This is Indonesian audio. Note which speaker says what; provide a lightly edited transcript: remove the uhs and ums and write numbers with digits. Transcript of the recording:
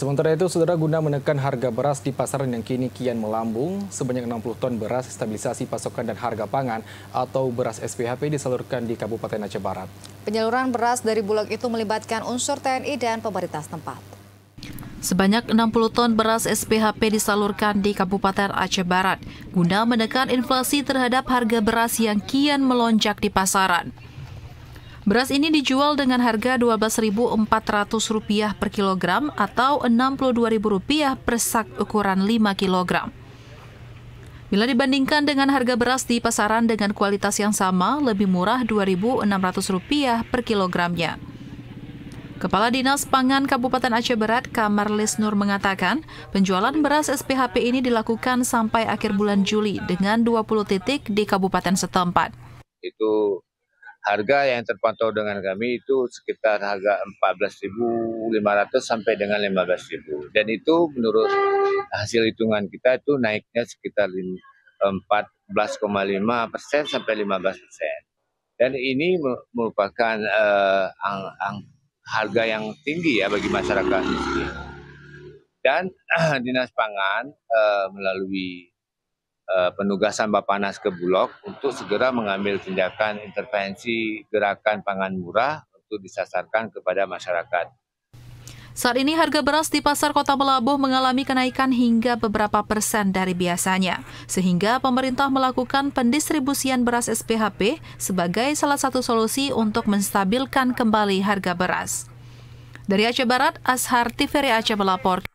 Speaker 1: Sementara itu, saudara, guna menekan harga beras di pasaran yang kini kian melambung, sebanyak 60 ton beras stabilisasi pasokan dan harga pangan atau beras SPHP disalurkan di Kabupaten Aceh Barat.
Speaker 2: Penyaluran beras dari Bulog itu melibatkan unsur TNI dan pemerintah setempat.
Speaker 3: Sebanyak 60 ton beras SPHP disalurkan di Kabupaten Aceh Barat guna menekan inflasi terhadap harga beras yang kian melonjak di pasaran. Beras ini dijual dengan harga Rp12.400 per kilogram atau Rp62.000 per sak ukuran 5 kilogram. Bila dibandingkan dengan harga beras di pasaran dengan kualitas yang sama, lebih murah Rp2.600 per kilogramnya. Kepala Dinas Pangan Kabupaten Aceh Barat, Kamarlis Nur mengatakan, penjualan beras SPHP ini dilakukan sampai akhir bulan Juli dengan 20 titik di kabupaten setempat.
Speaker 4: Itu harga yang terpantau dengan kami itu sekitar harga 14.500 sampai dengan 15.000. Dan itu menurut hasil hitungan kita itu naiknya sekitar 14,5% sampai 15%. Dan ini merupakan harga yang tinggi ya bagi masyarakat miskin. Dan Dinas Pangan melalui penugasan Bappenas ke Bulog untuk segera mengambil tindakan intervensi gerakan pangan murah untuk disasarkan kepada masyarakat.
Speaker 3: Saat ini harga beras di pasar Kota Melabuh mengalami kenaikan hingga beberapa persen dari biasanya, sehingga pemerintah melakukan pendistribusian beras SPHP sebagai salah satu solusi untuk menstabilkan kembali harga beras. Dari Aceh Barat, Ashar TVRI Aceh melaporkan.